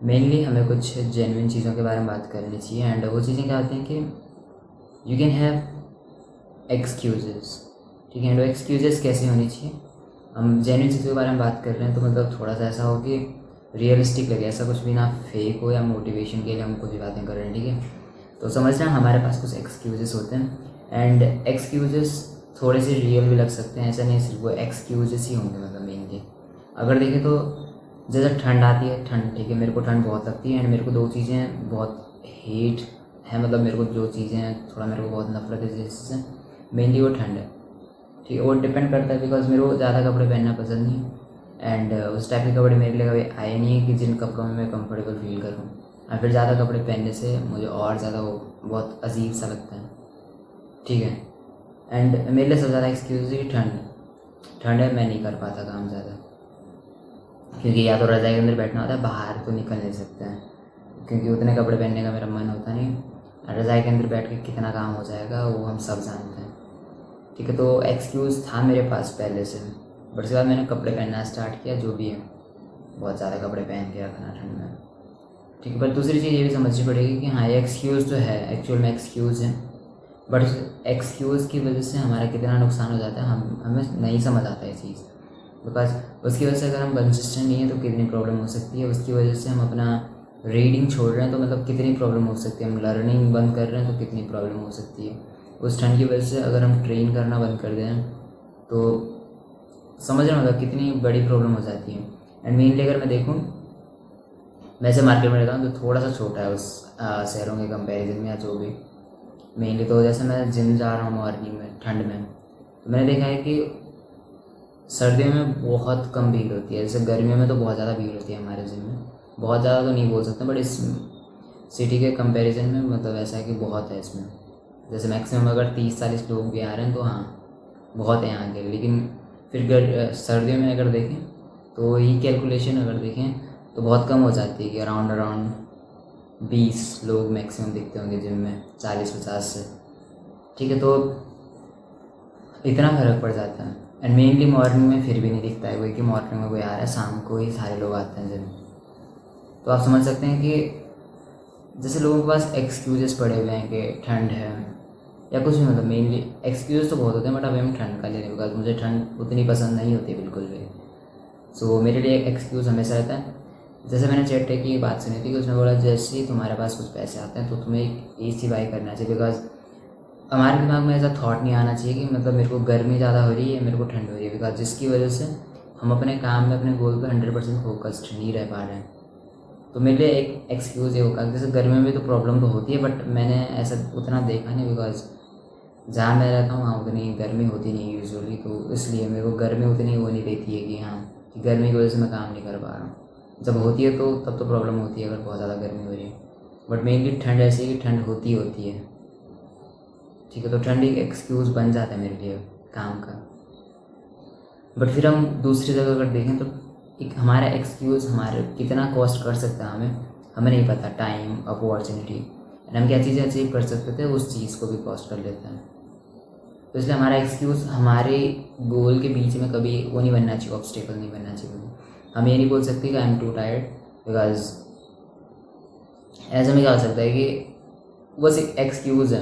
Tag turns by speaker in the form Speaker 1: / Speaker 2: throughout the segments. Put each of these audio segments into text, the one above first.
Speaker 1: Mainly हमें कुछ genuine चीज़ों के बारे में बात करनी चाहिए। एंड वो चीज़ें क्या होती हैं कि यू कैन हैव एक्सक्यूज़ेस, ठीक है। एंड वो एक्सक्यूज़ेस कैसे होनी चाहिए, हम जेन्युइन चीज़ों के बारे में बात कर रहे हैं तो मतलब थोड़ा सा ऐसा हो कि रियलिस्टिक लगे, ऐसा कुछ भी ना फेक हो या मोटिवेशन के लिए हम कुछ बातें कर रहे हैं, ठीक है। तो समझना हमारे पास कुछ एक्सक्यूज़ेस होते हैं एंड एक्सक्यूज़ेस थोड़े से रियल भी लग सकते हैं, ऐसा नहीं सिर्फ वो एक्सक्यूज़ेस ही होंगे। मतलब मेनली अगर देखें तो जैसे ठंड आती है, ठंड ठीक है, मेरे को ठंड बहुत लगती है एंड मेरे को दो चीज़ें बहुत हेट है, मतलब मेरे को जो चीज़ें थोड़ा मेरे को बहुत नफरत है जिससे, मेनली वो ठंड है, ठीक है। वो डिपेंड करता है बिकॉज मेरे को ज़्यादा कपड़े पहनना पसंद नहीं है एंड उस टाइप के कपड़े मेरे लिए कभी आए नहीं है कि जिन कपड़ों में मैं कंफर्टेबल फील करूँ। और फिर ज़्यादा कपड़े पहनने से मुझे और ज़्यादा वो बहुत अजीब सा लगता है, ठीक है। एंड मेरे लिए सबसे ज़्यादा एक्सक्यूज़ है ठंड, ठंड है, मैं नहीं कर पाता काम ज़्यादा, क्योंकि या तो रज़ाई के अंदर बैठना होता है, बाहर तो निकल नहीं सकते हैं क्योंकि उतने कपड़े पहनने का मेरा मन होता नहीं। रज़ाई के अंदर बैठ के कितना काम हो जाएगा वो हम सब जानते हैं, ठीक है। तो एक्सक्यूज़ था मेरे पास पहले से, बट उसके बाद मैंने कपड़े पहनना स्टार्ट किया, जो भी है बहुत ज़्यादा कपड़े पहन के रखना ठंड में, ठीक है। पर दूसरी चीज़ ये भी समझनी पड़ेगी कि हाँ ये एक्सक्यूज़ तो है, एक्चुअल में एक्सक्यूज़ है, बट एक्सक्यूज़ की वजह से हमारा कितना नुकसान हो जाता है हमें नहीं समझ आता ये चीज़। बिकॉज उसकी वजह से अगर हम कंसिस्टेंट नहीं है तो कितनी प्रॉब्लम हो सकती है, उसकी वजह से हम अपना रीडिंग छोड़ रहे हैं तो मतलब कितनी प्रॉब्लम हो सकती है, हम लर्निंग बंद कर रहे हैं तो कितनी प्रॉब्लम हो सकती है। उस ठंड की वजह से अगर हम ट्रेन करना बंद कर दें तो समझ रहे हो मतलब कितनी बड़ी प्रॉब्लम हो जाती है। एंड मेनली अगर मैं देखूँ, मैं से मार्केट में रहता हूँ तो थोड़ा सा छोटा है उस शहरों के कंपैरिजन में या जो भी। मेनली तो जैसे मैं जिम जा रहा हूँ मॉर्निंग में ठंड में, तो मैंने देखा है कि सर्दियों में बहुत कम भीड़ होती है, जैसे गर्मियों में तो बहुत ज़्यादा भीड़ होती है हमारे जिम में, बहुत ज़्यादा तो नहीं बोल सकते बट इस सिटी के कंपैरिजन में मतलब ऐसा है कि बहुत है इसमें। जैसे मैक्सिमम अगर 30-40 लोग भी आ रहे हैं तो हाँ बहुत है यहाँ के, लेकिन फिर सर्दियों में अगर देखें तो ये कैलकुलेशन अगर देखें तो बहुत कम हो जाती है कि अराउंड अराउंड 20 लोग मैक्सिमम दिखते होंगे जिम में, 40-50 से, ठीक है। तो इतना फ़र्क पड़ जाता है। एंड मेनली मॉर्निंग में फिर भी नहीं दिखता है कोई कि मॉर्निंग में कोई आ रहा है, शाम को ही सारे लोग आते हैं जिम। तो आप समझ सकते हैं कि जैसे लोगों के पास एक्सक्यूजेस पड़े हुए हैं कि ठंड है या कुछ भी, मतलब मेनली एक्सक्यूज़ तो बहुत होते हैं बट अभी हम ठंड का ले रहे हैं बिकॉज मुझे ठंड उतनी पसंद नहीं होती बिल्कुल भी। सो मेरे लिए एक्सक्यूज़ हमेशा रहता है। जैसे मैंने चैट की बात सुनी थी कि उसने बोला जैसे ही तुम्हारे पास कुछ पैसे आते हैं तो तुम्हें एक AC बाई करना चाहिए, बिकॉज हमारे दिमाग में ऐसा थॉट नहीं आना चाहिए कि मतलब मेरे को गर्मी ज़्यादा हो रही है, मेरे को ठंड हो रही है, बिकॉज जिसकी वजह से हम अपने काम में अपने गोल पर 100% फोकस्ड नहीं रह पा रहे हैं। तो मेरे लिए एक एक्सक्यूज़ ये होगा, जैसे गर्मी में भी तो प्रॉब्लम तो होती है बट मैंने ऐसा उतना देखा नहीं, बिकॉज जहाँ मैं रहता हूँ वहाँ उतनी गर्मी होती नहीं यूजुअली, तो इसलिए मेरे को गर्मी उतनी वो नहीं देती है कि हाँ कि गर्मी की वजह से मैं काम नहीं कर पा रहा हूँ। जब होती है तो तब तो प्रॉब्लम होती है अगर बहुत ज़्यादा गर्मी हो रही है, बट मेनली ठंड ऐसी है कि ठंड होती है, ठीक है। तो ठंड एक एक्सक्यूज़ बन जाता है मेरे लिए काम का। बट फिर हम दूसरी जगह अगर देखें तो एक हमारा एक्सक्यूज़ हमारे कितना कॉस्ट कर सकता है हमें नहीं पता, टाइम, अपॉर्चुनिटी, एंड हम क्या चीज़ें अचीव कर सकते थे उस चीज़ को भी कॉस्ट कर लेते हैं। तो इसलिए हमारा एक्सक्यूज़ हमारे गोल के बीच में कभी वो नहीं बनना चाहिए, ऑब्स्टेकल नहीं बनना चाहिए। हम ये नहीं बोल सकते कि I M to tired, because ऐसे में क्या हो सकता है कि बस एक एक्सक्यूज़ है,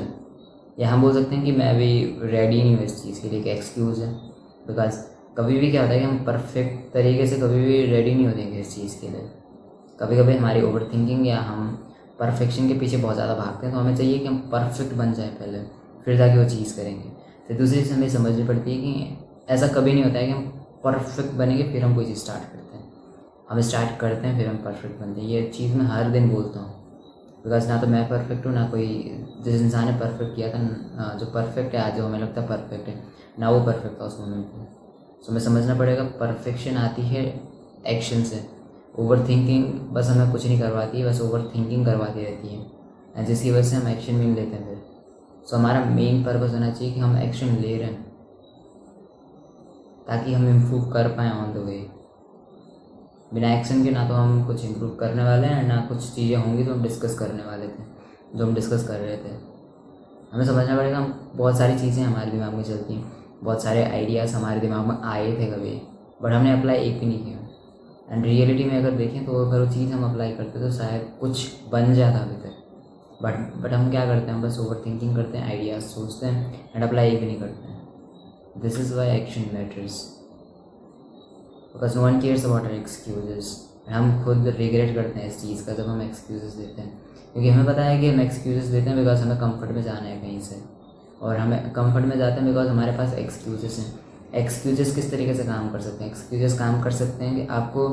Speaker 1: या हम बोल सकते हैं कि मैं अभी रेडी नहीं हूँ इस चीज़ के लिए, कि एक्सक्यूज़ है। बिकॉज कभी भी क्या होता है कि हम परफेक्ट तरीके से कभी भी रेडी नहीं होते हैं इस चीज़ के लिए। कभी कभी हमारी ओवर थिंकिंग या हम परफेक्शन के पीछे बहुत ज़्यादा भागते हैं, तो हमें चाहिए कि हम परफेक्ट बन जाए पहले, फिर जाके वो चीज़ करेंगे। फिर दूसरी चीज़ हमें समझनी पड़ती है कि ऐसा कभी नहीं होता है कि हम परफेक्ट बनेंगे फिर हम कोई चीज़ स्टार्ट करते हैं, हम स्टार्ट करते हैं फिर हम परफेक्ट बनते हैं। ये चीज़ मैं हर दिन बोलता हूँ, बिकॉज ना तो मैं परफेक्ट हूँ, ना कोई जिस इंसान ने परफेक्ट किया था, जो परफेक्ट है आज जो हमें लगता है परफेक्ट है, ना वो परफेक्ट था उस मोमेंट में। सो हमें समझना पड़ेगा परफेक्शन आती है एक्शन से, ओवर थिंकिंग बस हमें कुछ नहीं करवाती है, बस ओवर थिंकिंग करवाती रहती है, एंड जिसकी वजह से हम एक्शन भी नहीं लेते हैं फिर। सो हमारा मेन पर्पस होना चाहिए कि हम एक्शन ले रहे हैं ताकि हम इम्प्रूव कर पाएँ ऑन द वे। बिना एक्शन के ना तो हम कुछ इम्प्रूव करने वाले हैं, ना कुछ चीज़ें होंगी तो हम डिस्कस करने वाले थे, जो हम डिस्कस कर रहे थे। हमें समझना पड़ेगा हम बहुत सारी चीज़ें हमारे दिमाग में चलती हैं, बहुत सारे आइडियाज़ हमारे दिमाग में आए थे कभी, बट हमने अप्लाई एक भी नहीं किया। एंड रियलिटी में अगर देखें तो अगर वो चीज़ हम अप्लाई करते तो शायद कुछ बन जाता अभी तक, बट हम क्या करते हैं, बस ओवर थिंकिंग करते हैं, आइडियाज़ सोचते हैं एंड अप्लाई भी नहीं करते हैं। This is why action matters, because no one cares about our excuses. हम खुद रिग्रेट करते हैं इस चीज़ का जब हम एक्सक्यूज़ेस देते हैं, क्योंकि हमें पता है कि हम एक्सक्यूज़ेस देते हैं बिकॉज हमें कंफर्ट में जाना है कहीं से, और हमें कंफर्ट में जाते हैं बिकॉज हमारे पास एक्सक्यूजेस हैं। एक्सक्यूजेस किस तरीके से काम कर सकते हैं? एक्सक्यूजेस काम कर सकते हैं कि आपको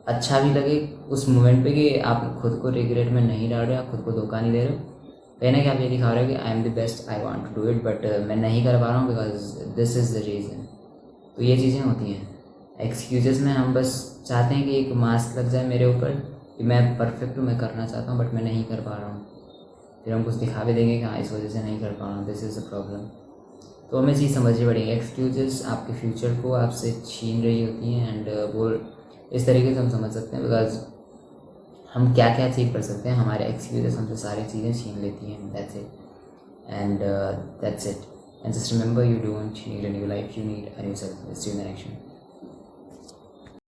Speaker 1: अच्छा भी लगे उस मोमेंट पे कि आप खुद को रिग्रेट में नहीं डाल रहे हो, आप खुद को धोखा नहीं दे रहे हो, कहीं ना कहीं आप ये दिखा रहे हो कि I am the best, I want to do it, but मैं नहीं कर पा रहा हूँ because this is the reason. तो ये चीज़ें होती हैं एक्सक्यूजेस में। हम बस चाहते हैं कि एक मास्क लग जाए मेरे ऊपर कि मैं परफेक्ट हूँ, मैं करना चाहता हूँ बट मैं नहीं कर पा रहा हूँ, फिर हम कुछ दिखा भी देंगे कि हाँ इस वजह से नहीं कर पा रहा हूँ, दिस इज़ अ प्रॉब्लम। तो हमें चीज़ समझनी पड़ेगी, एक्सक्यूजेस आपके फ्यूचर को आपसे छीन रही होती हैं, एंड वो इस तरीके से हम समझ सकते हैं बिकॉज हम क्या क्या अचीव कर सकते हैं, हमारे एक्सक्यूजेस हमसे सारी चीज़ें छीन लेती हैं। That's it and that's it, and just remember, you don't need a new life, you need a new self. It's new direction.